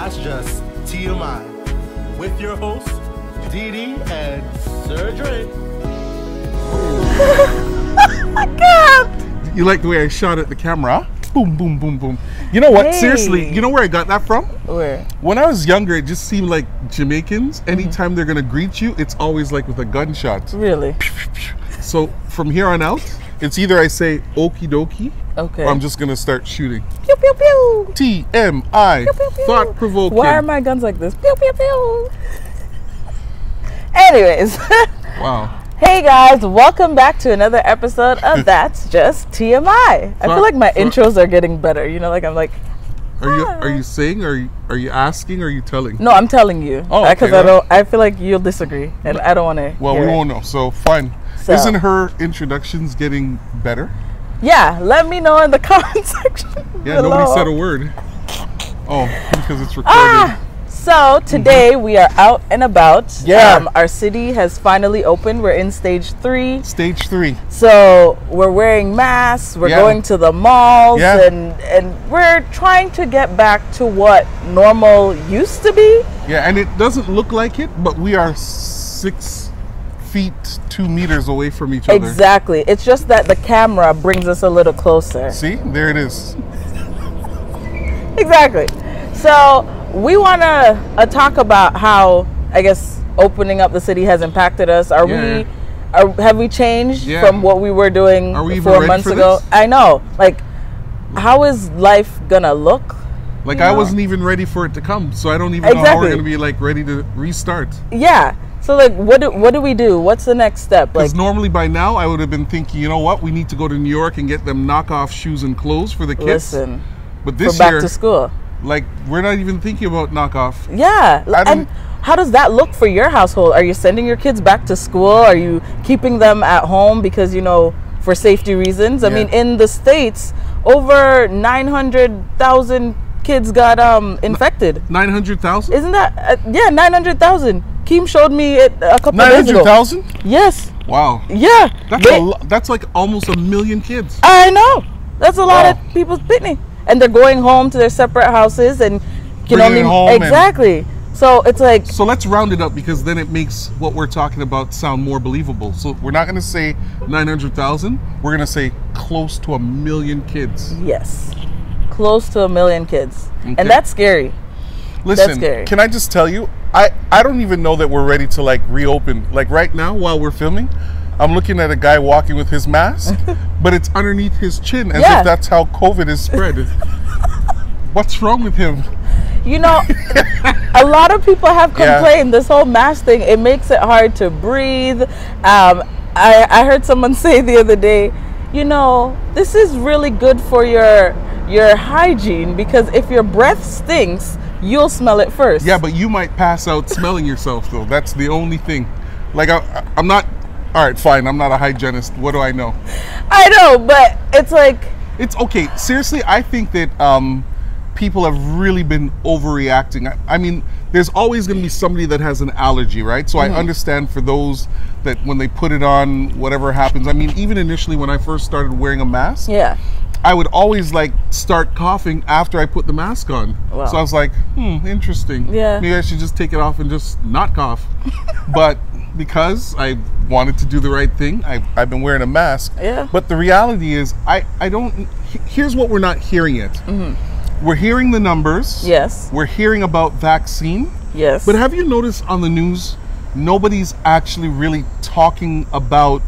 That's Just TMI with your hosts, Dee Dee and Sir Dre. I can't. You like the way I shot at the camera? Boom, boom, boom, boom. You know what? Hey. Seriously, you know where I got that from? Where? When I was younger, it just seemed like Jamaicans, anytime they're going to greet you, it's always like with a gunshot. Really? So from here on out, it's either I say okie dokie, Okay. or I'm just going to start shooting. Pew pew pew. TMI, Pew, pew, pew. thought provoking. Why are my guns like this? Pew pew pew. Anyways. Wow. Hey guys, welcome back to another episode of That's Just TMI. I feel like my intros are getting better. You know, like I'm like. Are you saying? Are you asking? Or are you telling? No, I'm telling you. Oh, okay. Because I feel like you'll disagree, and I don't want to. Well, we won't know. So fine. So. Isn't her introductions getting better? Yeah, let me know in the comment section. Yeah, below. nobody said a word. Oh, because it's recorded. So today we are out and about. Yeah. Our city has finally opened. We're in stage 3. Stage 3. So we're wearing masks. We're Yeah. going to the malls, Yeah. and we're trying to get back to what normal used to be. Yeah, and it doesn't look like it, but we are 6 feet 2 meters away from each other. Exactly. It's just that the camera brings us a little closer. See, there it is. Exactly. So we want to talk about how, I guess, opening up the city has impacted us. Have we changed Yeah. from what we were doing Are we even 4 ready months for ago? this? I know. Like, how is life gonna look? Like You I know? wasn't even ready for it to come, so I don't even know how Exactly. we're gonna be like ready to restart. Yeah. So like, what do we do? What's the next step? Like, Because normally by now I would have been thinking, you know what, we need to go to New York and get them knockoff shoes and clothes for the kids. listen, But for this back year, to school. like we're not even thinking about knockoff. Yeah. I don't- And how does that look for your household? Are you sending your kids back to school? Are you keeping them at home because, you know, for safety reasons? I Yeah. mean, in the States, over 900,000 kids got infected. 900,000? Isn't that, 900,000. Keem showed me it a couple days ago. 900,000? Yes. Wow. Yeah. That's like almost 1 million kids. I know. That's a lot Wow. of people's picnic. And they're going home to their separate houses and, you know what I Bringing it mean? home and- Exactly. So it's like, So let's round it up because then it makes what we're talking about sound more believable. So we're not going to say 900,000. We're going to say close to 1 million kids. yes, close to 1 million kids. Okay. And that's scary. Listen, scary. can I just tell you, I don't even know that we're ready to like reopen. Like right now while we're filming, I'm looking at a guy walking with his mask, but it's underneath his chin as Yeah. if that's how COVID is spread. What's wrong with him? You know, a lot of people have Yeah. complained this whole mask thing, it makes it hard to breathe. I heard someone say the other day, you know, this is really good for your hygiene because if your breath stinks, you'll smell it first. Yeah, but you might pass out smelling yourself though. That's the only thing. Like I'm not, all right, fine. I'm not a hygienist. What do I know? I know, but it's like, It's okay. Seriously, I think that people have really been overreacting. I mean, there's always going to be somebody that has an allergy, right? So I understand for those that when they put it on, whatever happens. I mean, even initially when I first started wearing a mask, yeah. I would always like start coughing after I put the mask on. Wow. So I was like, interesting. Yeah. Maybe I should just take it off and just not cough. But because I wanted to do the right thing, I've been wearing a mask. Yeah. But the reality is, I don't, here's what we're not hearing yet. We're hearing the numbers. Yes. We're hearing about vaccine. Yes. But have you noticed on the news, nobody's actually really talking about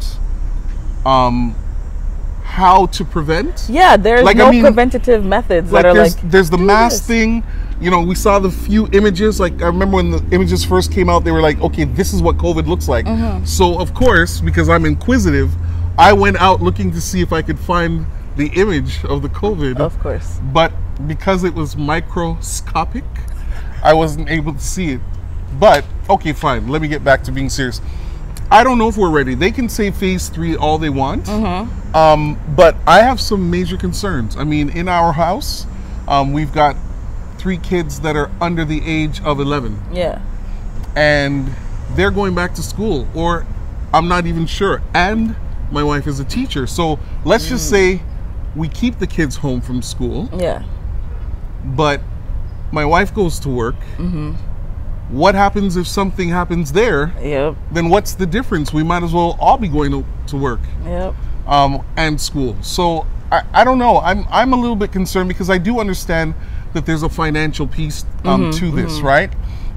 how to prevent? Yeah, there's Like, no I mean, preventative methods that are there's the do mask this. thing. You know, we saw the few images. Like I remember when the images first came out, they were like, okay, this is what COVID looks like. So of course, because I'm inquisitive, I went out looking to see if I could find the image of the COVID. Of course. But because it was microscopic, I wasn't able to see it. But okay, fine. Let me get back to being serious. I don't know if we're ready. They can say phase 3 all they want. But I have some major concerns. I mean, in our house, we've got 3 kids that are under the age of 11. Yeah. And they're going back to school, or I'm not even sure. And my wife is a teacher. So let's just say we keep the kids home from school, Yeah. but my wife goes to work. What happens if something happens there? Yep. Then what's the difference? We might as well all be going to work. Yep. And school. So I don't know. I'm a little bit concerned because I do understand that there's a financial piece to this, right?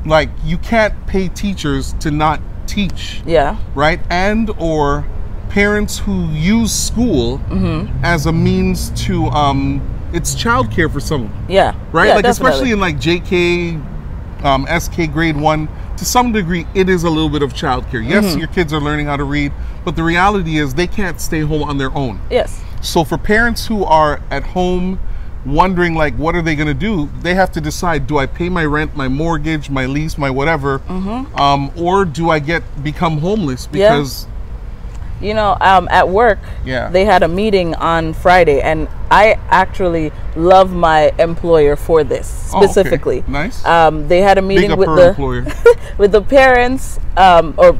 Like you can't pay teachers to not teach. Yeah. Right? And or parents who use school as a means to it's childcare for some. Yeah. Right? Yeah, like definitely. especially in like JK, SK grade 1, to some degree it is a little bit of childcare. Yes, your kids are learning how to read, but the reality is they can't stay home on their own. Yes. So for parents who are at home wondering like what are they going to do, they have to decide, do I pay my rent, my mortgage, my lease, my whatever, or do I become homeless because you know, at work, they had a meeting on Friday, and I actually love my employer for this specifically. Oh, okay. Nice. They had a meeting Big up with her the employer. with the parents or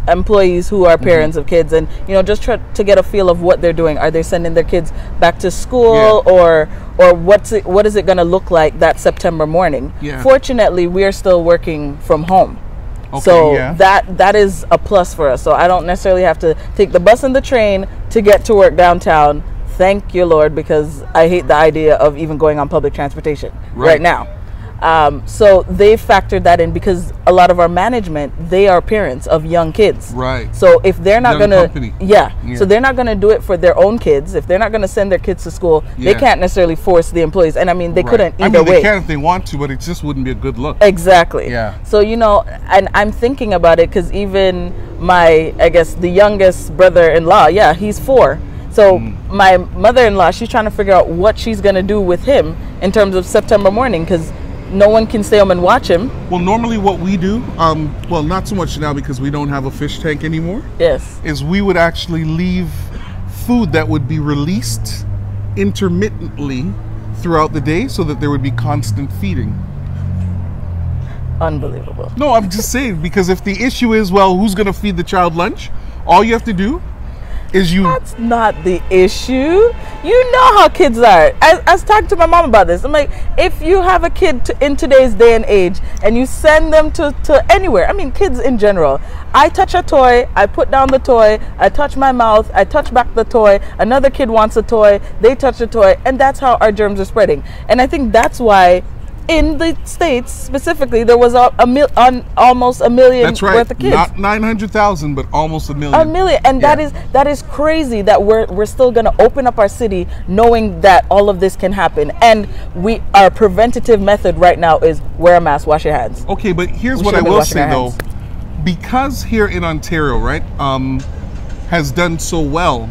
employees who are parents of kids, and you know, just try to get a feel of what they're doing. Are they sending their kids back to school, or what is it going to look like that September morning? Yeah. Fortunately, we are still working from home. Okay, So yeah. that is a plus for us. So I don't necessarily have to take the bus and the train to get to work downtown. Thank you, Lord, because I hate the idea of even going on public transportation right now. So they factored that in because a lot of our management, they are parents of young kids. Right. So if they're not Young gonna, company. so they're not gonna do it for their own kids. If they're not gonna send their kids to school, they can't necessarily force the employees. And I mean, they couldn't either way. They can if they want to, but it just wouldn't be a good look. Exactly. Yeah. So, you know, and I'm thinking about it because even my, I guess, the youngest brother-in-law, he's 4. So my mother-in-law, she's trying to figure out what she's going to do with him in terms of September morning because no one can stay home and watch him. Well, normally what we do, well, not so much now because we don't have a fish tank anymore. Yes. Is we would actually leave food that would be released intermittently throughout the day so that there would be constant feeding. Unbelievable. No, I'm just saying, because if the issue is, well, who's going to feed the child lunch? All you have to do is That's not the issue. You know how kids are. I was talking to my mom about this. I'm like, if you have a kid in today's day and age and you send them to anywhere, I mean, kids in general, I touch a toy, I put down the toy, I touch my mouth, I touch back the toy, another kid wants a toy, they touch the toy, and that's how our germs are spreading. And I think that's why in the States specifically, there was almost a million That's right. worth of kids. Not 900,000, but almost a million. A million, and that is crazy that we're still going to open up our city knowing that all of this can happen. And our preventative method right now is wear a mask, wash your hands. Okay, but here's what I will say though, because here in Ontario, right, has done so well.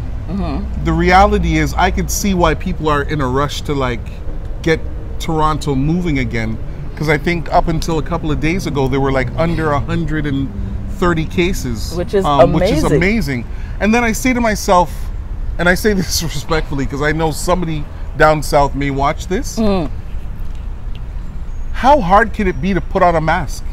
The reality is, I could see why people are in a rush to like get Toronto moving again, because I think up until a couple of days ago there were like under 130 cases, which is amazing. And then I say to myself, and I say this respectfully because I know somebody down south may watch this, how hard can it be to put on a mask?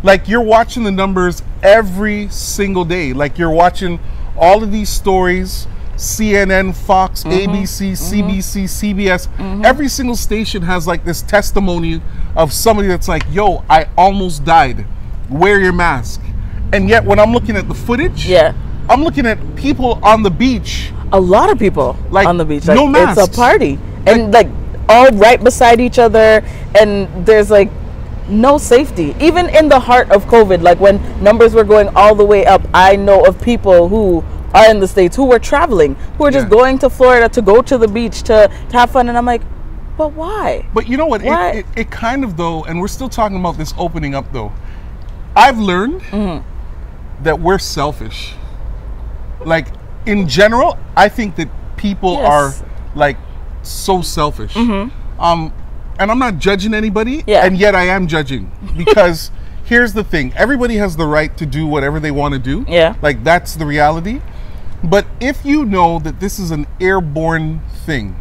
Like, you're watching the numbers every single day, like you're watching all of these stories, CNN, Fox, ABC, CBC, CBS, every single station has like this testimony of somebody that's like, yo, I almost died, wear your mask. And yet when I'm looking at the footage, I'm looking at people on the beach. A lot of people like, on the beach. Like, no masks. It's a party. And like all right beside each other, and there's like no safety. Even in the heart of COVID, like when numbers were going all the way up, I know of people who are in the States who were traveling, who are just going to Florida to go to the beach to have fun. And I'm like, but why? But you know what? It kind of, though, and we're still talking about this opening up, though. I've learned that we're selfish. Like, in general, I think that people are, like, so selfish. And I'm not judging anybody, and yet I am judging. Because here's the thing. Everybody has the right to do whatever they want to do. Like, that's the reality. But if you know that this is an airborne thing,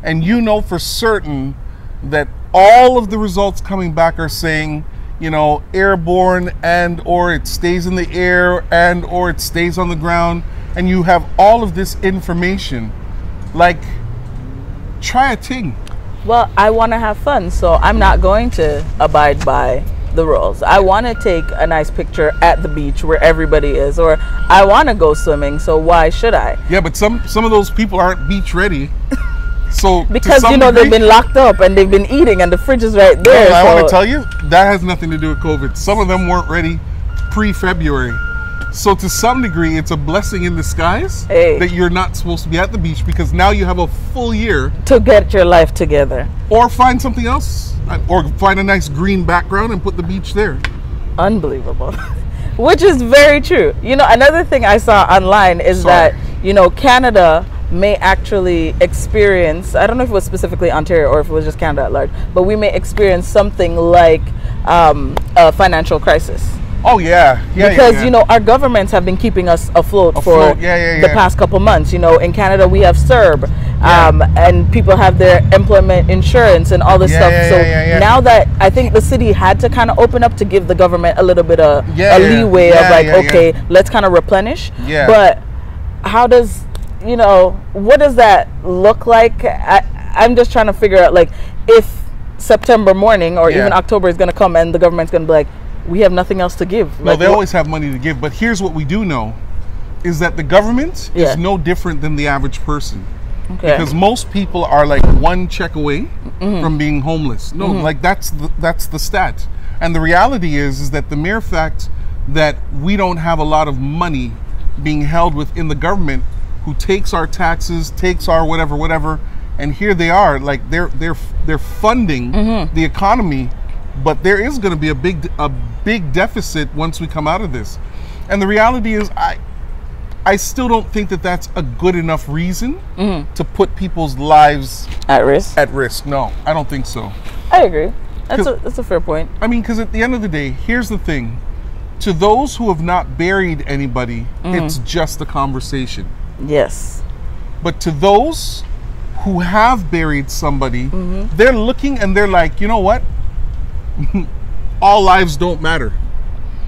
and you know for certain that all of the results coming back are saying, you know, airborne, and or it stays in the air, and or it stays on the ground, and you have all of this information, like, try a thing. well, I want to have fun, so I'm not going to abide by the rules. I want to take a nice picture at the beach where everybody is, or I want to go swimming, so why should I? Yeah, but some of those people aren't beach ready. So Because to some they've degree- been locked up and they've been eating and the fridge is right there. I so- want to tell you, that has nothing to do with COVID. Some of them weren't ready pre-February. So to some degree, it's a blessing in disguise Hey. that you're not supposed to be at the beach, because now you have a full year, to get your life together. or find something else, or find a nice green background and put the beach there. Unbelievable. Which is very true. You know, another thing I saw online is Sorry. that, you know, Canada may actually experience, I don't know if it was specifically Ontario or if it was just Canada at large, but we may experience something like a financial crisis. Oh yeah, yeah. Because yeah. you know, our governments have been keeping us afloat for Afloat, yeah. the past couple months. You know, in Canada we have CERB, and people have their employment insurance and all this Yeah, stuff. yeah, So yeah, yeah. now that I think the city had to kind of open up to give the government a little bit of Yeah, a yeah. leeway Yeah, of like, yeah, yeah. okay, let's kind of replenish. Yeah. But how does, you know, what does that look like? I'm just trying to figure out, like, if September morning or Yeah. even October is going to come and the government's going to be like, we have nothing else to give. No, Like, they what- always have money to give. But here's what we do know, is that the government Yeah. is no different than the average person. Okay. Because most people are like one check away from being homeless. No, like that's the stat. And the reality is that the mere fact that we don't have a lot of money being held within the government, who takes our taxes, takes our whatever, and here they are, like they're funding the economy, but there is going to be a big deficit once we come out of this. And the reality is, I still don't think that that's a good enough reason to put people's lives at risk. at risk. No, I don't think so. I agree. That's a fair point. I mean, because at the end of the day, here's the thing. To those who have not buried anybody, it's just a conversation. Yes. But to those who have buried somebody, they're looking and they're like, you know what? All lives don't matter.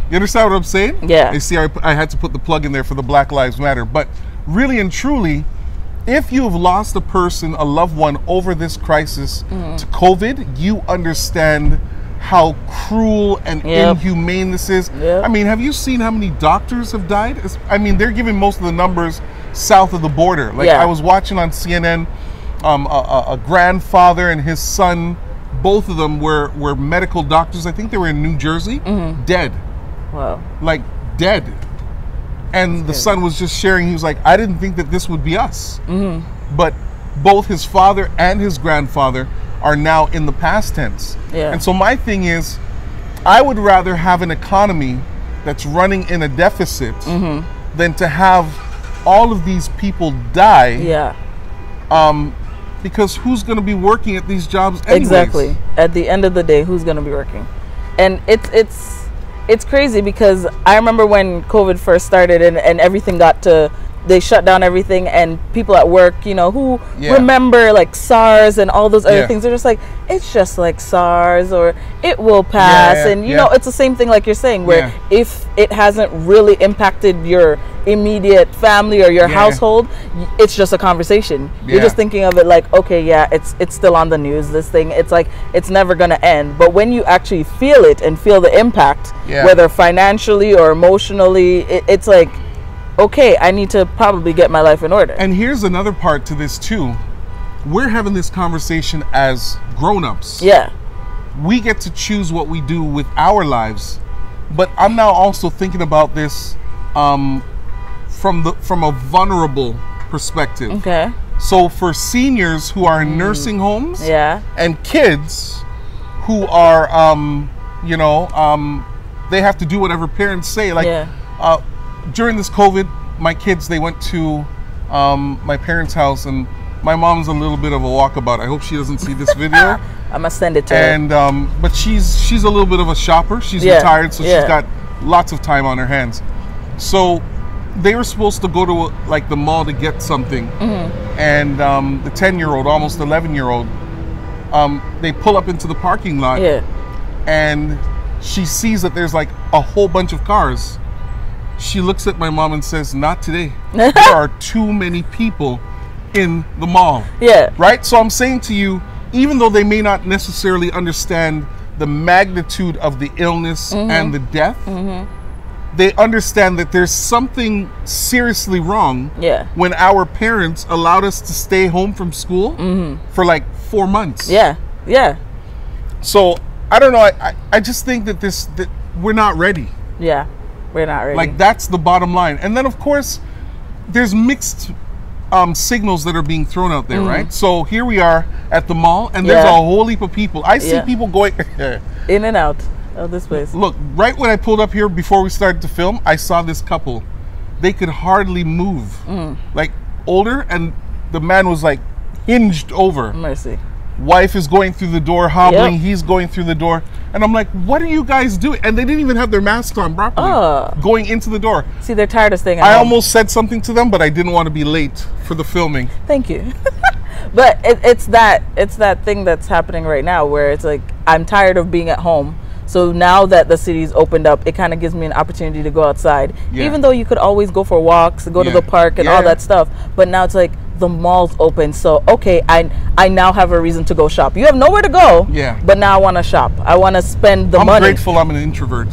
You understand what I'm saying? Yeah. You see, I had to put the plug in there for the Black Lives Matter. But really and truly, if you have lost a person, a loved one, over this crisis to COVID, you understand how cruel and Yep. inhumane this is. Yep. I mean, have you seen how many doctors have died? I mean, they're giving most of the numbers south of the border. Like, Yeah. I was watching on CNN, a grandfather and his son, both of them were medical doctors. I think they were in New Jersey, dead. Wow. Like, dead. And the son was just sharing, he was like, I didn't think that this would be us. But both his father and his grandfather are now in the past tense. Yeah. And so my thing is, I would rather have an economy that's running in a deficit than to have all of these people die. Yeah. Because who's going to be working at these jobs anyways? Exactly. At the end of the day, who's going to be working? And it's crazy because I remember when COVID first started and everything they shut down everything, and people at work, you know, who remember like SARS and all those other things, they're just like, it's just like SARS, or it will pass. And you know, it's the same thing like you're saying, where if it hasn't really impacted your immediate family or your household, it's just a conversation. You're just thinking of it like, okay, yeah, it's still on the news, this thing, it's like, it's never gonna end. But when you actually feel it and feel the impact, whether financially or emotionally, it's like, okay, I need to probably get my life in order. And here's another part to this too. We're having this conversation as grown-ups. Yeah. We get to choose what we do with our lives. But I'm now also thinking about this from a vulnerable perspective. Okay. So for seniors who are in nursing homes, Yeah. and kids who are they have to do whatever parents say. Like during this COVID, my kids, they went to my parents' house, and my mom's a little bit of a walkabout. I hope she doesn't see this video. I'm gonna send it to her. And but she's a little bit of a shopper. She's retired, so she's got lots of time on her hands. So they were supposed to go to like the mall to get something, and the 10-year-old, almost 11-year-old, they pull up into the parking lot, and she sees that there's like a whole bunch of cars. She looks at my mom and says, "Not today. There are too many people in the mall." Yeah. Right? So I'm saying to you, even though they may not necessarily understand the magnitude of the illness and the death, they understand that there's something seriously wrong Yeah. when our parents allowed us to stay home from school for like 4 months. Yeah. Yeah. So I don't know. I just think that that we're not ready. Yeah. We're not ready. Like, that's the bottom line. And then, of course, there's mixed signals that are being thrown out there, right? So here we are at the mall, and there's a whole heap of people. I see people going in and out of this place. Look, right when I pulled up here before we started to film, I saw this couple. They could hardly move. Like, older, and the man was like hinged over. Mercy. Wife is going through the door, hobbling. Yep. He's going through the door. And I'm like, what are you guys doing? And they didn't even have their masks on properly going into the door. See, they're tired of staying at I home. almost said something to them, but I didn't want to be late for the filming. Thank you. But it's that thing that's happening right now where it's like, I'm tired of being at home. So now that the city's opened up, it kind of gives me an opportunity to go outside. Yeah. Even though you could always go for walks, go to the park and all that stuff. But now it's like, the mall's open, so okay, I now have a reason to go shop. You have nowhere to go, but now I want to shop. I want to spend the money. I'm grateful I'm an introvert.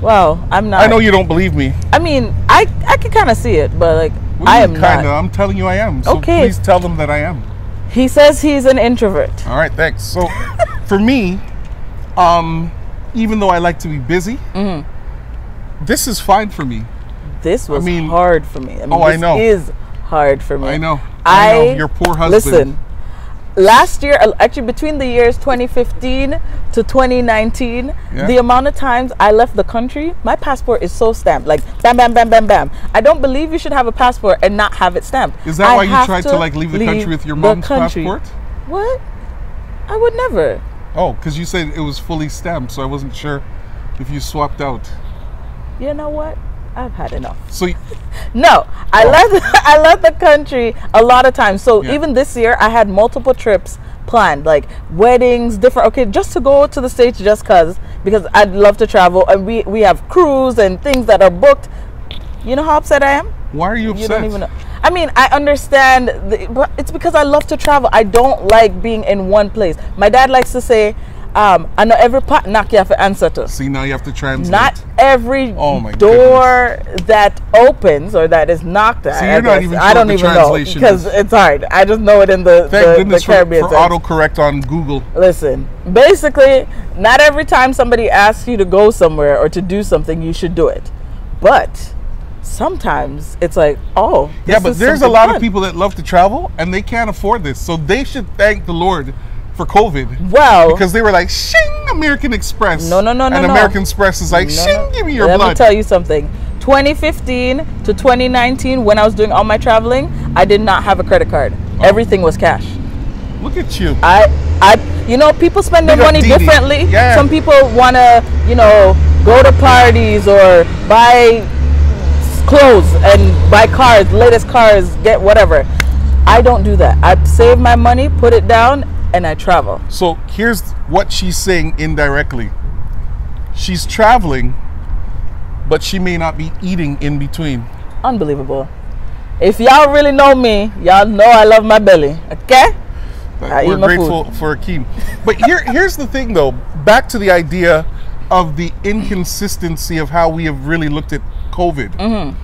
Well, I'm not. I know you don't believe me. I mean, I can kind of see it, but like, I am kinda? not. I'm telling you I am. So Okay. please tell them that I am. He says he's an introvert. All right, thanks. So for me, even though I like to be busy, this is fine for me. This was I mean, hard for me. I mean, I know. This is hard for me. I know. I know. Your poor husband. Listen, last year, actually between the years 2015 to 2019, the amount of times I left the country, my passport is so stamped, like bam, bam, bam, bam, bam. I don't believe you should have a passport and not have it stamped. Is that why you tried to like leave the country with your mom's passport? What? I would never. Oh, because you said it was fully stamped, so I wasn't sure if you swapped out. You know what? I've had enough. So no, I left the country a lot of times. So even this year, I had multiple trips planned, like weddings, different. Okay, just to go to the States, just because I'd love to travel, and we have cruise and things that are booked. You know how upset I am? Why are you upset? You don't even know. I mean, I understand, but it's because I love to travel. I don't like being in one place. My dad likes to say, I know every pot knock you have to answer to. See, now you have to translate. Not every door that opens or that is knocked at. See, you're not even sure I don't even know because it's hard. I just know it in the Caribbean. For autocorrect on Google. Listen, basically, not every time somebody asks you to go somewhere or to do something, you should do it. But sometimes it's like, oh, yeah, but there's a lot of people that love to travel and they can't afford this, so they should thank the Lord for COVID. Well, because they were like, shing, American Express. No. And American Express is like, shing, give me your blood. Let me tell you something. 2015 to 2019, when I was doing all my traveling, I did not have a credit card. Everything was cash. Look at you. You know, people spend their money differently. Yeah. Some people want to, you know, go to parties or buy clothes and buy cars, latest cars, get whatever. I don't do that. I save my money, put it down, and I travel. So here's what she's saying indirectly. She's traveling, but she may not be eating in between. Unbelievable. If y'all really know me, y'all know I love my belly, okay? We're grateful for Akeem. But here's the thing though, back to the idea of the inconsistency of how we have really looked at COVID.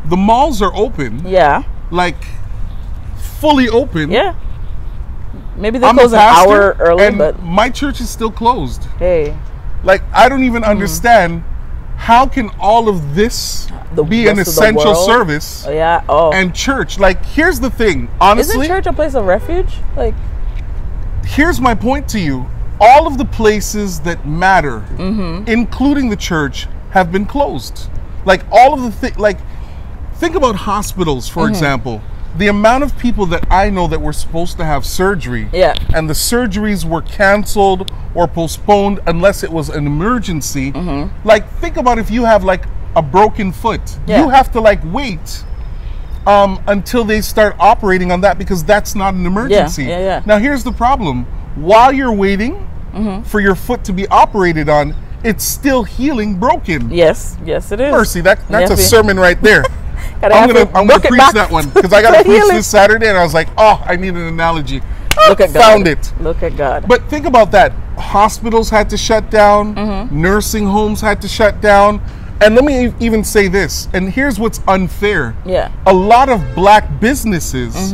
The malls are open. Yeah. Like fully open. Yeah. Be they close an hour early, but my church is still closed. Hey. Like, I don't even understand how can all of this be an essential service and church. Like, here's the thing, honestly. Isn't church a place of refuge? Like, here's my point to you. All of the places that matter, including the church, have been closed. Like, all of the like, think about hospitals, for example. The amount of people that I know that were supposed to have surgery, and the surgeries were canceled or postponed unless it was an emergency. Like, think about if you have like a broken foot, you have to like wait until they start operating on that because that's not an emergency. Now here's the problem: while you're waiting for your foot to be operated on, it's still healing broken. Yes, it is. Mercy, that's a sermon right there. I'm gonna preach that one because I gotta preach this Saturday, and I was like, oh, I need an analogy. Look at God. Found it. Look at God. But think about that. Hospitals had to shut down. Nursing homes had to shut down. And let me even say this. And here's what's unfair. Yeah. A lot of black businesses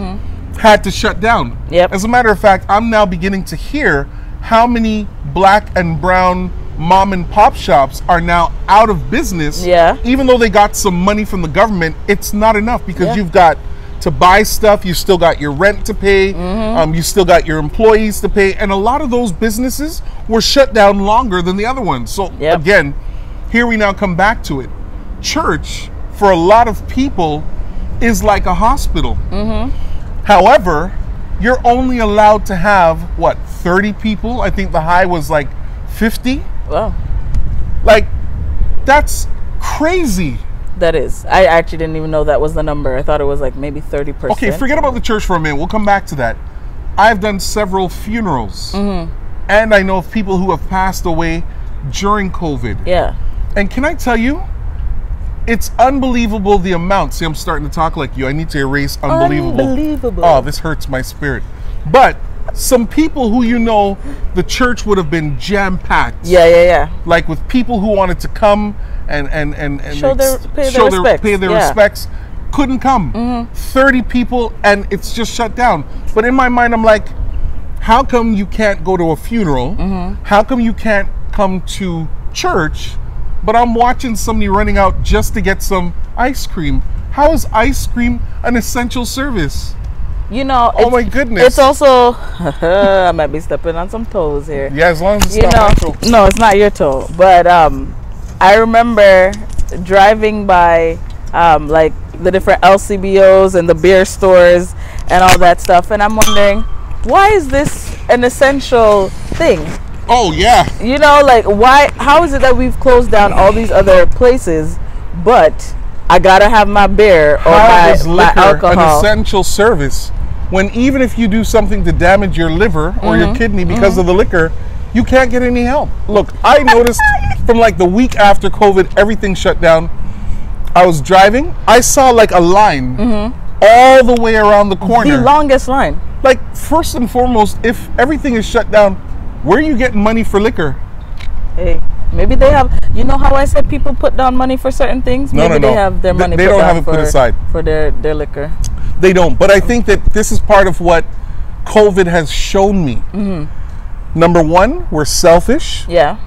had to shut down. Yep. As a matter of fact, I'm now beginning to hear how many black and brown mom and pop shops are now out of business. Yeah. Even though they got some money from the government, it's not enough because Yeah. you've got to buy stuff, you still got your rent to pay, you still got your employees to pay, and a lot of those businesses were shut down longer than the other ones. So Yep. again, here we now come back to it. Church, for a lot of people, is like a hospital. However, you're only allowed to have, what, 30 people? I think the high was like 50. Wow. Like, that's crazy. That is. I actually didn't even know that was the number. I thought it was like maybe 30%. Okay, forget about the church for a minute. We'll come back to that. I've done several funerals. And I know of people who have passed away during COVID. Yeah. And can I tell you, it's unbelievable the amount. See, I'm starting to talk like you. I need to erase unbelievable. Unbelievable. Oh, this hurts my spirit. But some people who you know, the church would have been jam-packed. Yeah. Like with people who wanted to come and pay their respects, couldn't come. 30 people and it's just shut down. But in my mind, I'm like, how come you can't go to a funeral? How come you can't come to church? But I'm watching somebody running out just to get some ice cream. How is ice cream an essential service? You know, Oh my goodness. It's also, I might be stepping on some toes here. Yeah, as long as it's You not know, my toe. no, it's not your toe. But I remember driving by like the different LCBOs and the beer stores and all that stuff. And I'm wondering, why is this an essential thing? Oh yeah. You know, like how is it that we've closed down all these other places, but I gotta have my beer or How is my liquor an alcohol? essential service when even if you do something to damage your liver or your kidney because of the liquor, you can't get any help? Look, I noticed from like the week after COVID, everything shut down. I was driving, I saw like a line all the way around the corner. The longest line. Like, first and foremost, if everything is shut down, where are you getting money for liquor? Hey, maybe they have. You know how I said people put down money for certain things? No, Maybe no. they have their money. They put don't down have it put aside for their liquor. They don't. But I think that this is part of what COVID has shown me. Number one, we're selfish. Yeah.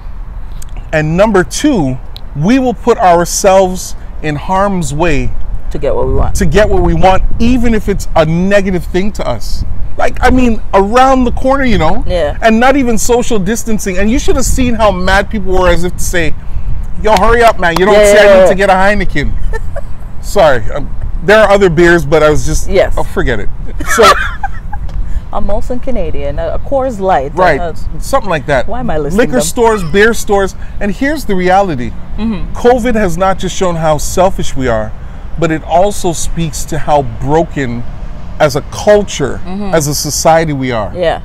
And number two, we will put ourselves in harm's way To get what we want. to get what we want, even if it's a negative thing to us. Like, I mean, around the corner, you know? Yeah. And not even social distancing. And you should have seen how mad people were, as if to say, yo, hurry up, man. You don't say I need to get a Heineken. Sorry. There are other beers, but I was just, Yes. oh, forget it. So, A Molson Canadian, a Coors Light. right, something like that. Why am I listing Liquor them? stores, beer stores. And here's the reality. COVID has not just shown how selfish we are, but it also speaks to how broken as a culture, as a society we are. Yeah.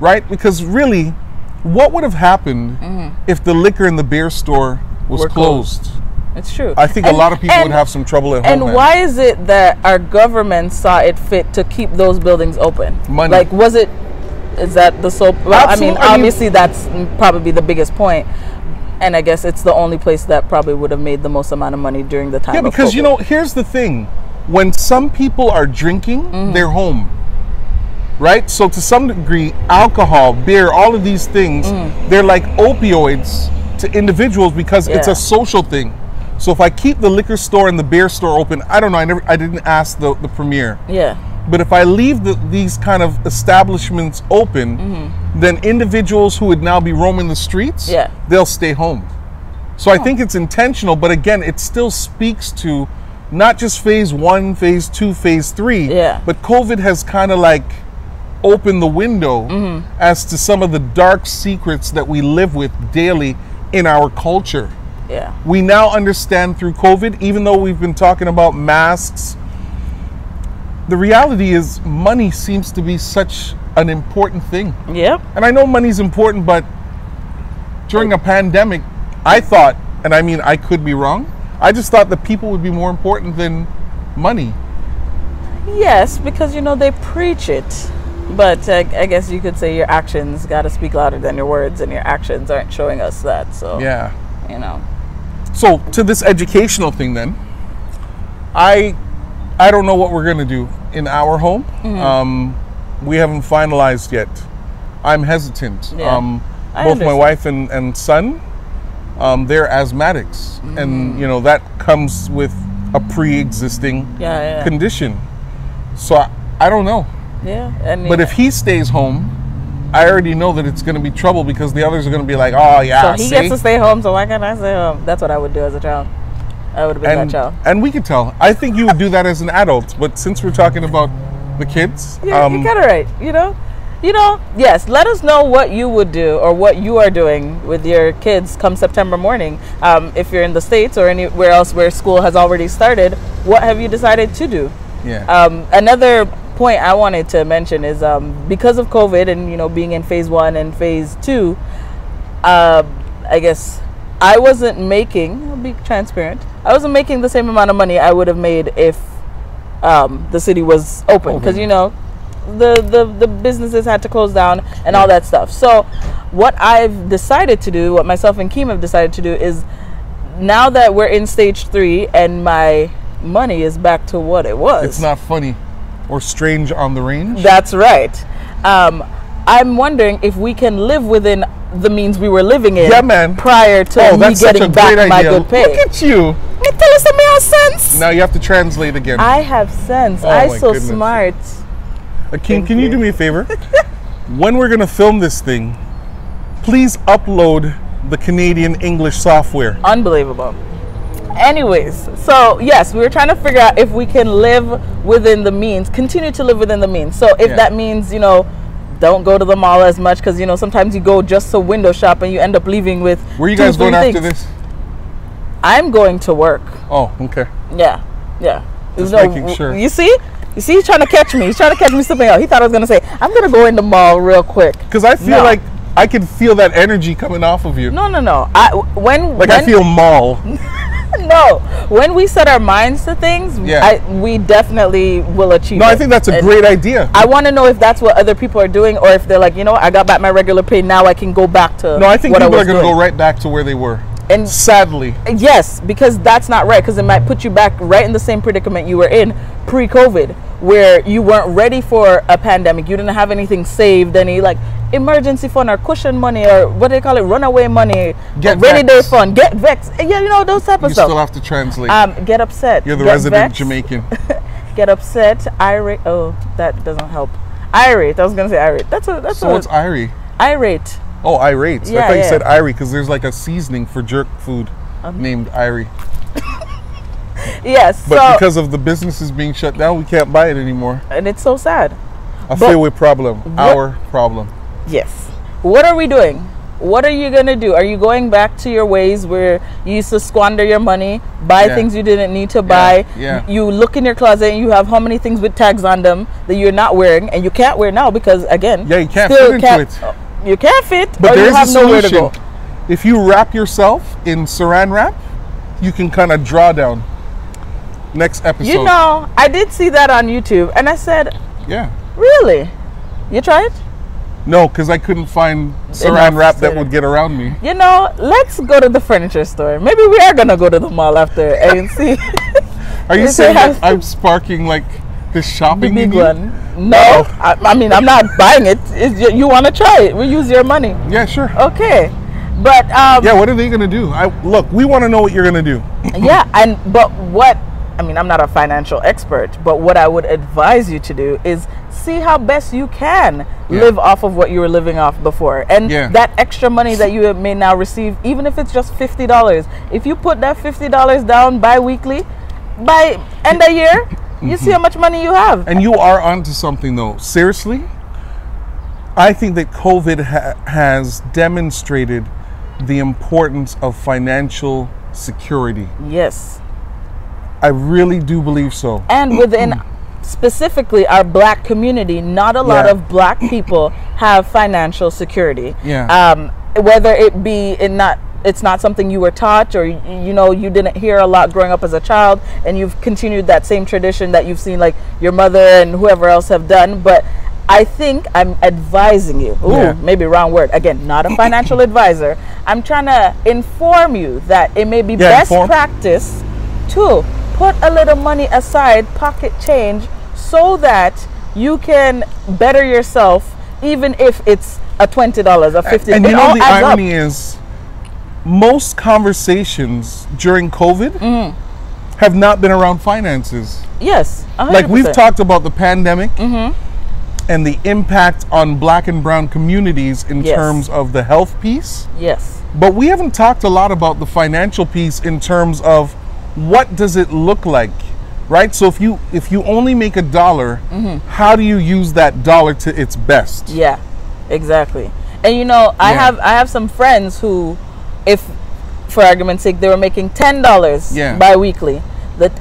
Right? Because really, what would have happened if the liquor in the beer store was Were closed. closed? It's true. I think a lot of people would have some trouble at home. And man. why is it that our government saw it fit to keep those buildings open? Money. Like, is that the sole? Well, I mean, Absolute- I mean- obviously that's probably the biggest point. And I guess it's the only place that probably would have made the most amount of money during the time Yeah, of because you COVID. know, here's the thing. When some people are drinking, they're home. Right? So to some degree, alcohol, beer, all of these things, they're like opioids to individuals because it's Yeah. a social thing. So if I keep the liquor store and the beer store open, I don't know, I didn't ask the premier. Yeah. But if I leave these kind of establishments open, then individuals who would now be roaming the streets, Yeah. they'll stay home. So I think it's intentional, but again, it still speaks to not just phase 1, phase 2, phase 3, Yeah. but COVID has kind of like opened the window as to some of the dark secrets that we live with daily in our culture. Yeah. We now understand through COVID, even though we've been talking about masks, the reality is money seems to be such an important thing. Yep. And I know money's important, but during a pandemic, I thought, and I mean, I could be wrong, I just thought that people would be more important than money. Yes, because you know they preach it. But I guess you could say your actions got to speak louder than your words, and your actions aren't showing us that. So Yeah. you know. So to this educational thing, then, I don't know what we're gonna do in our home. We haven't finalized yet. I'm hesitant. Yeah, I Both my understand. wife and son, they're asthmatics, and you know that comes with a pre-existing Yeah. condition. So I don't know. Yeah. And But if he stays home, I already know that it's going to be trouble because the others are going to be like, oh yeah, so he see? gets to stay home, so why can't I stay home? That's what I would do as a child. I would have been that child. And we could tell. I think you would do that as an adult, but since we're talking about the kids, Yeah, you're kind of right. You know. Yes. Let us know what you would do or what you are doing with your kids come September morning. If you're in the States or anywhere else where school has already started, what have you decided to do? yeah, Another point I wanted to mention is because of COVID and being in phase 1 and phase 2, I guess I wasn't making. I'll be transparent. I wasn't making the same amount of money I would have made if the city was open, because the businesses had to close down and all that stuff. So what I've decided to do, what myself and Keem have decided to do, is now that we're in stage 3 and my money is back to what it was. it's not funny or strange on the range. That's right. I'm wondering if we can live within the means we were living in Yeah, man. prior to me that's such a getting back great my idea. good pay. Look at you. Me tell you something else, sense. Now you have to translate again. I have sense. Oh, I my so goodness. smart. Akeem, can you. you do me a favor? When we're going to film this thing, please upload the Canadian English software. Unbelievable. Anyways, so yes, we were trying to figure out if we can live within the means, continue to live within the means. So if Yeah. that means, don't go to the mall as much, because, sometimes you go just to window shop and you end up leaving with Where are you 2, guys going 3 after things. this? I'm going to work. Oh, okay. Yeah. Just No, making sure. You see, he's trying to catch me. He's trying to catch me slipping out. He thought I was going to say, I'm going to go in the mall real quick. Because I feel No. like I can feel that energy coming off of you. No. When I feel mall. no, when we set our minds to things, Yeah. we definitely will achieve No, it. I think that's a And great idea. I want to know if that's what other people are doing, or if they're like, I got back my regular pay, now I can go back to No, I think what people I are was going to doing. go right back to where they were. And Sadly. yes, because that's not right, because it might put you back right in the same predicament you were in pre-COVID, where you weren't ready for a pandemic. You didn't have anything saved, any like emergency fund or cushion money, or what do they call it, runaway money, Get rainy day vexed. fund, get vexed. Yeah, those type of You stuff. still have to translate. Get upset. You're the get resident vexed, Jamaican. Get upset, irate. Oh, that doesn't help. Irate. I was gonna say irate. That's So what's Irie? irate. Oh, irate. Yeah, I thought you yeah. said Irie because there's like a seasoning for jerk food named Irie. Yes. But so because of the businesses being shut down, we can't buy it anymore. and it's so sad. A But- fairway problem. Our problem. Yes. What are we doing? What are you gonna do? Are you going back to your ways where you used to squander your money, buy Yeah. things you didn't need to buy? yeah. You look in your closet and you have how many things with tags on them that you're not wearing and you can't wear now because again, Yeah, you can't still fit into it. You can't fit, But or there you is a have nowhere to solution. go. If you wrap yourself in saran wrap, you can kind of draw down. Next episode. I did see that on YouTube and I said, Yeah. really? You tried? No, because I couldn't find saran Enough wrap that said would it. get around me. Let's go to the furniture store. Maybe we are gonna go to the mall after and see Are you If saying they that have- I'm sparking like this the shopping big in you? one. No, I mean I'm not buying it. You want to try it? We use your money. Yeah, sure. Okay, but Yeah, what are they gonna do? Look, we want to know what you're gonna do. yeah, I'm not a financial expert, but what I would advise you to do is see how best you can Yeah. live off of what you were living off before, and Yeah. that extra money that you may now receive, even if it's just $50. If you put that $50 down bi-weekly, by end of year, you see how much money you have. And you are onto something, though. Seriously, I think that COVID has demonstrated the importance of financial security. Yes. I really do believe so. And within specifically our black community, not a lot Yeah. of black people have financial security. Yeah. Whether it be it's not something you were taught, or you didn't hear a lot growing up as a child, and you've continued that same tradition that you've seen like your mother and whoever else have done. But I think I'm advising you. Ooh, Yeah. maybe wrong word. Again, not a financial advisor. I'm trying to inform you that it may be best inform. practice to put a little money aside, pocket change, so that you can better yourself, even if it's a $20 or $50. And you It know all the adds up. irony is, most conversations during COVID have not been around finances. Yes, 100%. Like we've talked about the pandemic and the impact on Black and brown communities in Yes. terms of the health piece, Yes, but we haven't talked a lot about the financial piece in terms of what does it look like, right? So if you only make $1, how do you use that dollar to its best? yeah, exactly. And you know, I have some friends who, if for argument's sake, they were making $10 Yeah. bi-weekly,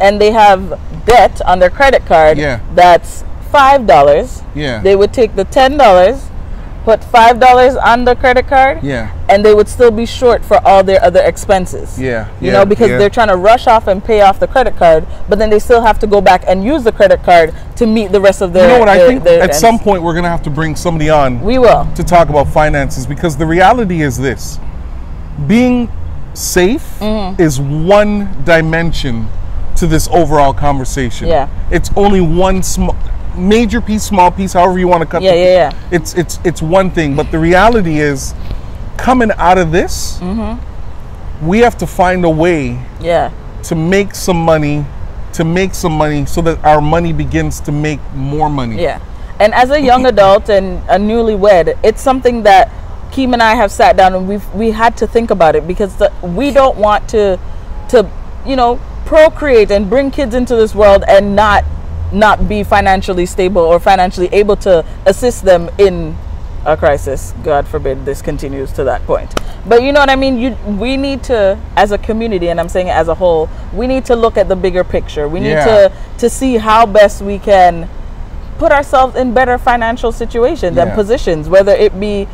and they have debt on their credit card Yeah. that's $5. Yeah. They would take the $10, put $5 on the credit card, Yeah. and they would still be short for all their other expenses. Yeah, You yeah, know, because yeah. they're trying to rush off and pay off the credit card, but then they still have to go back and use the credit card to meet the rest of their. You know what? I their- think their at ends. some point we're going to have to bring somebody on We will. to talk about finances, because the reality is this: being safe is one dimension to this overall conversation. Yeah. It's only one major piece, small piece, however you want to cut. Yeah, yeah. It's one thing, but the reality is, coming out of this, we have to find a way Yeah. to make some money, so that our money begins to make more money. Yeah. And as a young adult and a newlywed, it's something that Keem and I have sat down and we had to think about it, because we don't want to you know, procreate and bring kids into this world and not be financially stable or financially able to assist them in a crisis. God forbid this continues to that point. But you know what I mean? We need to, as a community, and I'm saying it as a whole, we need to look at the bigger picture. We need to see how best we can put ourselves in better financial situations and Yeah. positions, whether it be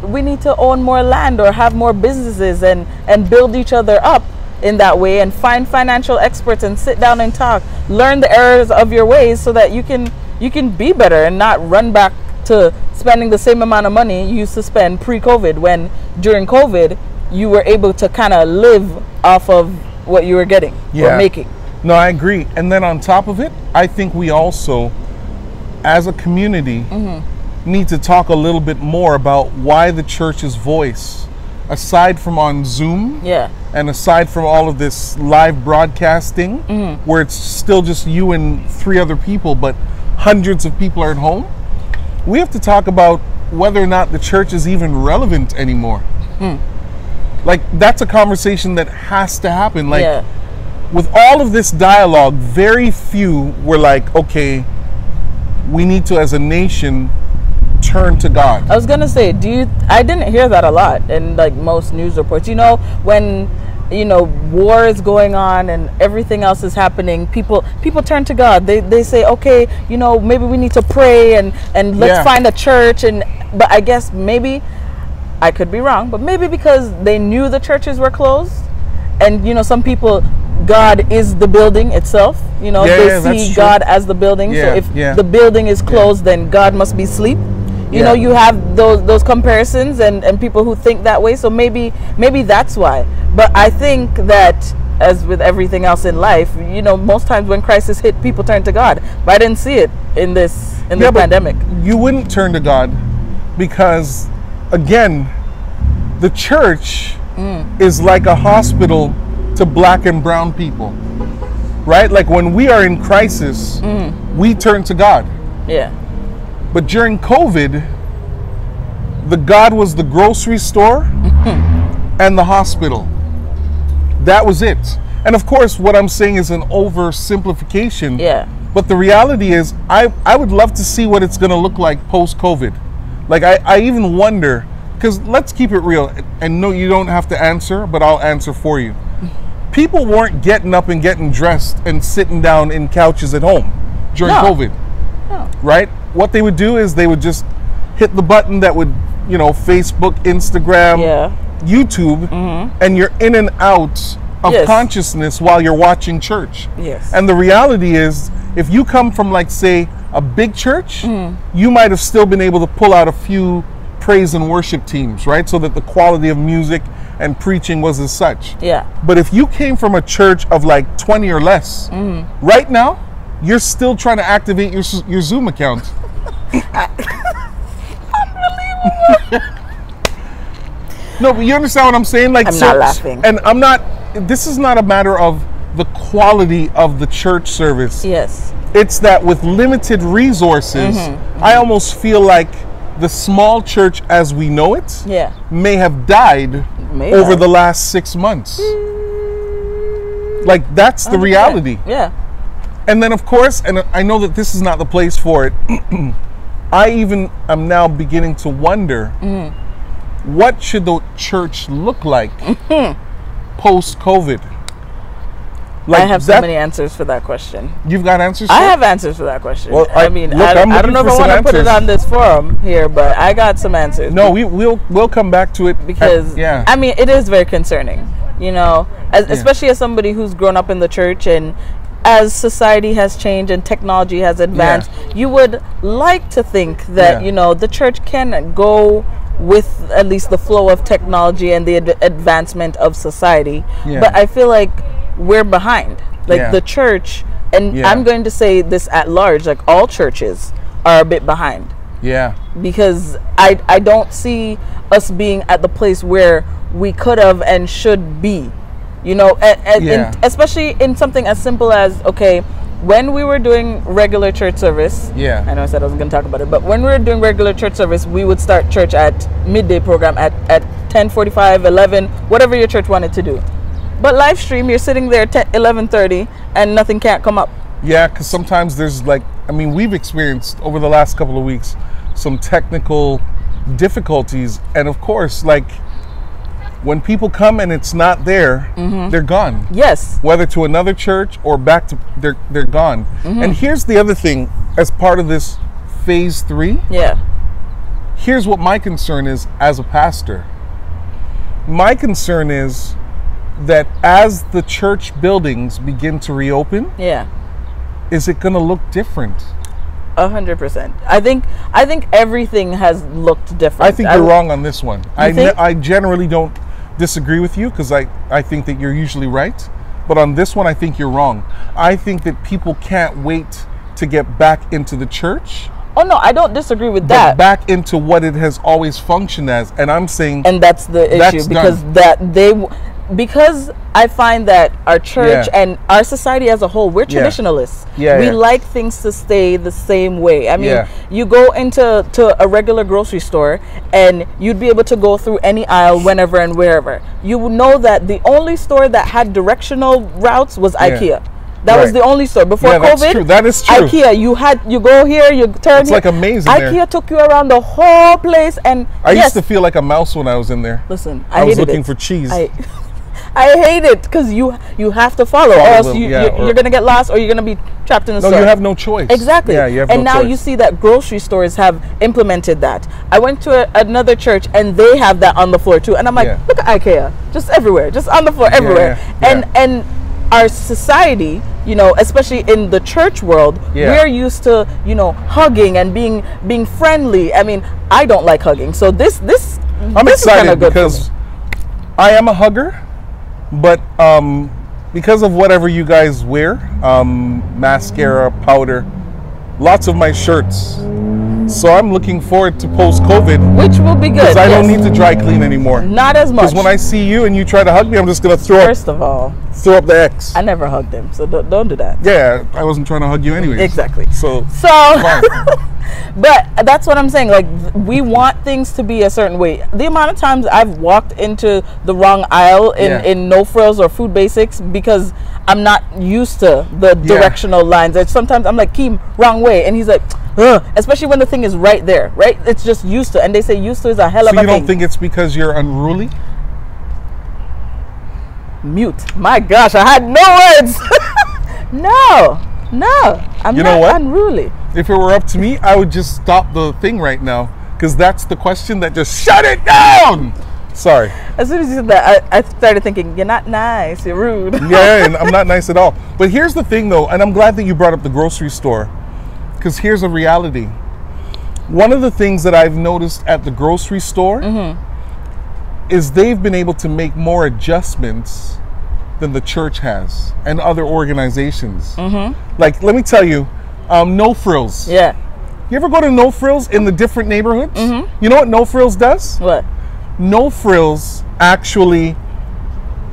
we need to own more land or have more businesses and build each other up in that way, and find financial experts and sit down and talk, learn the errors of your ways, so that you can be better and not run back to spending the same amount of money you used to spend pre-COVID, when during COVID you were able to kind of live off of what you were getting or making. No, I agree. And then on top of it, I think we also, as a community, need to talk a little bit more about why the church's voice, aside from on Zoom, Yeah. and aside from all of this live broadcasting, where it's still just you and 3 other people, but hundreds of people are at home, we have to talk about whether or not the church is even relevant anymore. Like, that's a conversation that has to happen. Like, Yeah. with all of this dialogue, very few were like, okay, we need to, as a nation, turn to God. I was gonna say, I didn't hear that a lot in like most news reports. You know, when war is going on and everything else is happening, people turn to God. They say, okay, maybe we need to pray and let's find a church. But I guess maybe I could be wrong, but maybe because they knew the churches were closed, and some people, God is the building itself. They that's see true. God as the building. So if the building is closed, then God must be asleep. You have those comparisons and people who think that way. So maybe that's why. But I think that, as with everything else in life, most times when crisis hit, people turn to God. But I didn't see it in this but pandemic. You wouldn't turn to God because, again, the church is like a hospital to Black and brown people, right? Like, when we are in crisis, we turn to God. Yeah. But during COVID, the God was the grocery store and the hospital. That was it. And of course, what I'm saying is an oversimplification. Yeah. But the reality is, I would love to see what it's going to look like post-COVID. Like, I even wonder, because let's keep it real, and no, you don't have to answer, but I'll answer for you. People weren't getting up and getting dressed and sitting down in couches at home during COVID. No. Right? What they would do is they would just hit the button that would, Facebook, Instagram, YouTube, and you're in and out of consciousness while you're watching church. Yes. And the reality is, if you come from, like, say, a big church, you might have still been able to pull out a few praise and worship teams, right? So that the quality of music and preaching was as such. Yeah. But if you came from a church of like 20 or less, right now, you're still trying to activate your Zoom account. No, but you understand what I'm saying? Like, I'm not laughing. And I'm not, this is not a matter of the quality of the church service. Yes. It's that with limited resources, I almost feel like the small church as we know it may have died over the last 6 months. Like, that's the reality. Yeah. And then, of course, and I know that this is not the place for it, I even am now beginning to wonder, what should the church look like post-COVID? Like, I have so many answers for that question. You've got answers? I have answers for that question. Well, I mean, look, I don't know if I want to put it answers. on this forum here, but I got some answers. No, we'll come back to it because I mean, it is very concerning, you know, especially as somebody who's grown up in the church, and as society has changed and technology has advanced, you would like to think that you know, the church can go with at least the flow of technology and the advancement of society. But I feel like we're behind, like the church, and I'm going to say this at large, like all churches are a bit behind. Because I don't see us being at the place where we could have and should be, you know, especially in something as simple as, okay, when we were doing regular church service, I know I said I wasn't going to talk about it, but when we were doing regular church service, we would start church at midday program at 10:45, 11, whatever your church wanted to do. But live stream, you're sitting there at 11:30 and nothing can't come up. Yeah, because sometimes there's like, I mean, we've experienced over the last couple of weeks some technical difficulties, and of course, like, when people come and it's not there, they're gone. Yes. Whether to another church or back to, they're gone. And here's the other thing, as part of this phase 3. Here's what my concern is as a pastor. My concern is that as the church buildings begin to reopen, is it going to look different? 100%. I think everything has looked different. I think you're wrong on this one. I generally don't disagree with you, because I think that you're usually right. But on this one, I think you're wrong. I think that people can't wait to get back into the church. Oh no, I don't disagree with that. Back into what it has always functioned as, and I'm saying, and that's the issue, because because I find that our church and our society as a whole, we're traditionalists. We like things to stay the same way. I mean, you go into a regular grocery store and you'd be able to go through any aisle whenever and wherever. You would know that the only store that had directional routes was IKEA. That was the only store before COVID. That's true. That is true. IKEA, you go here, you turn. It's like amazing. IKEA took you around the whole place, and I used to feel like a mouse when I was in there. Listen, I was looking for cheese. I hate it, because you have to follow, or else you're gonna get lost, or you're gonna be trapped in the store. No, you have no choice. Exactly. Yeah, you have and no now choice. You see that grocery stores have implemented that. I went to another church and they have that on the floor too, and I'm like, look at IKEA, just everywhere, just on the floor, everywhere. And our society, you know, especially in the church world, we're used to, you know, hugging and being friendly. I mean, I don't like hugging, so this I'm excited because I am a hugger. But because of whatever you guys wear, mascara, powder, lots of my shirts. So I'm looking forward to post-COVID. Which will be good. Because I don't need to dry clean anymore. Not as much. Because when I see you and you try to hug me, I'm just going to throw up the X. I never hugged him, so don't do that. Yeah, I wasn't trying to hug you anyway. Exactly. So but that's what I'm saying. Like, we want things to be a certain way. The amount of times I've walked into the wrong aisle in No Frills or Food Basics because I'm not used to the directional lines. And sometimes I'm like, Keem, wrong way. And he's like, ugh. Especially when the thing is right there, right? It's just used to. And they say used to is a hell of a thing. So you don't think it's because you're unruly? Mute. My gosh, I had no words. No. I'm not unruly. If it were up to me, I would just stop the thing right now, because that's the question that just shut it down. Sorry. As soon as you said that, I started thinking, you're not nice, you're rude. Yeah, and I'm not nice at all. But here's the thing, though, and I'm glad that you brought up the grocery store, Because here's a reality. One of the things that I've noticed at the grocery store is they've been able to make more adjustments than the church has and other organizations. Like, let me tell you, No Frills. Yeah. You ever go to No Frills in the different neighborhoods? You know what No Frills does? What? No Frills actually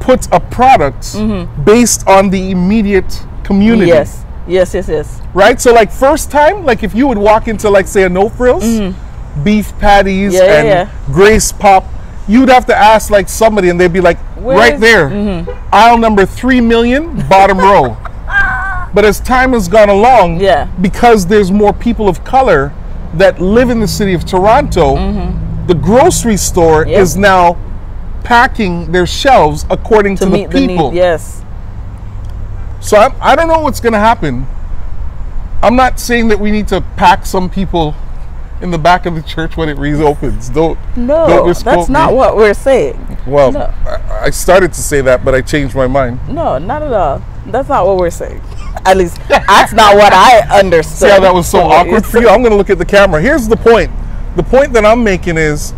puts a product based on the immediate community. Yes. Yes, yes, yes. Right? So like first time, like if you would walk into like say a No Frills, beef patties and Grace Pop, you'd have to ask like somebody and they'd be like, right there, aisle number 3 million, bottom row. But as time has gone along, because there's more people of color that live in the city of Toronto, the grocery store is now packing their shelves according to the people. Yes. So I don't know what's going to happen. I'm not saying that we need to pack some people in the back of the church when it reopens. Don't that's not what we're saying. Well, no. I started to say that, but I changed my mind. No, not at all. That's not what we're saying. At least that's not what I understood. See how that was so awkward for you? I'm going to look at the camera. Here's the point. The point that I'm making is,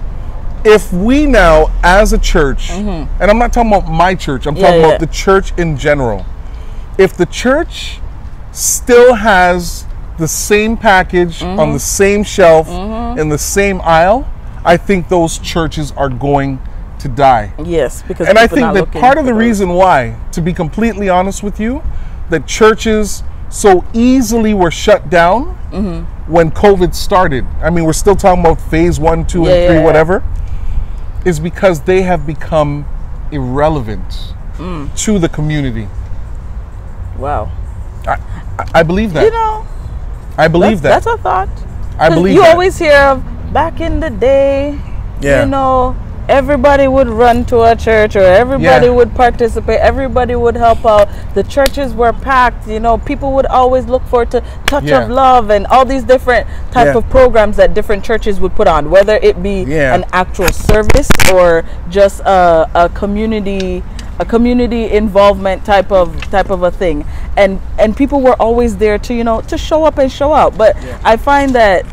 if we now, as a church, and I'm not talking about my church, I'm talking about the church in general. If the church still has the same package on the same shelf in the same aisle, I think those churches are going to die. Yes, because and I think that part of the reason why, to be completely honest with you, that churches so easily were shut down when COVID started. I mean, we're still talking about phase 1, 2, and 3, whatever, is because they have become irrelevant to the community. Wow. I believe that. You know, I believe that. That's a thought. I believe you always hear of back in the day, you know, everybody would run to a church, or everybody would participate, everybody would help out. The churches were packed, you know, people would always look forward to Touch of Love and all these different type of programs that different churches would put on, whether it be an actual service or just a community involvement type of a thing, and people were always there to, you know, to show up and show out. But I find that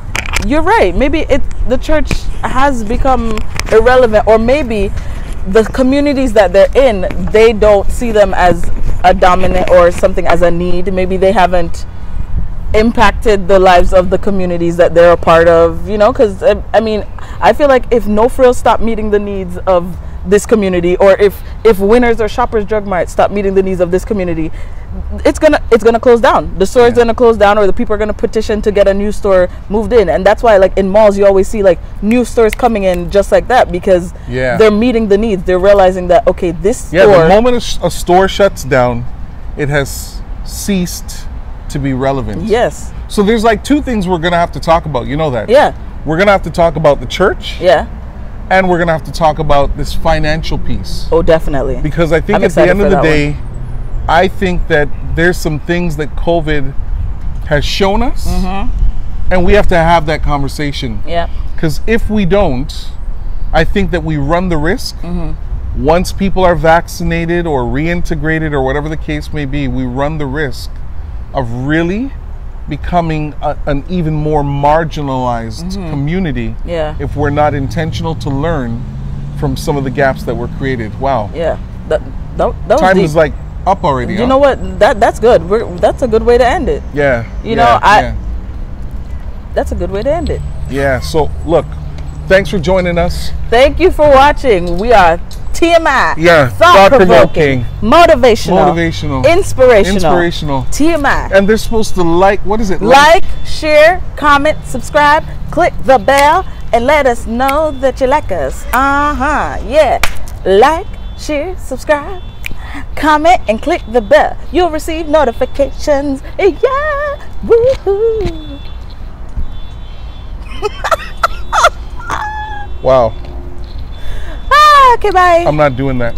you're right, maybe the church has become irrelevant, or maybe the communities that they're in, they don't see them as a dominant or something as a need. Maybe they haven't impacted the lives of the communities that they're a part of, you know, because I mean, I feel like if No Frills stopped meeting the needs of this community, or if Winners or Shoppers Drug Mart stop meeting the needs of this community, it's gonna close down. The store is gonna close down, or the people are gonna petition to get a new store moved in. And that's why, like in malls, you always see like new stores coming in just like that, because they're meeting the needs. They're realizing that, okay, this store, the moment a store shuts down, it has ceased to be relevant. Yes. So there's like two things we're gonna have to talk about. You know that. Yeah. We're gonna have to talk about the church. Yeah. And we're gonna have to talk about this financial piece. Oh, definitely. Because I think at the end of the day, I think that there's some things that COVID has shown us, and we have to have that conversation. Yeah. Because if we don't, I think that we run the risk. Once people are vaccinated or reintegrated or whatever the case may be, we run the risk of really becoming an even more marginalized community if we're not intentional to learn from some of the gaps that were created. Wow. Yeah. That time is like up already. You know what? That's good. That's a good way to end it. Yeah. You know, that's a good way to end it. Yeah. So look, thanks for joining us. Thank you for watching. We are TMI. Yeah. Thought-provoking. Motivational. Inspirational. TMI. And they're supposed to what is it? Like, share, comment, subscribe, click the bell, and let us know that you like us. Yeah. Like, share, subscribe, comment, and click the bell. You'll receive notifications. Yeah. Woohoo. Wow. Okay, bye. I'm not doing that.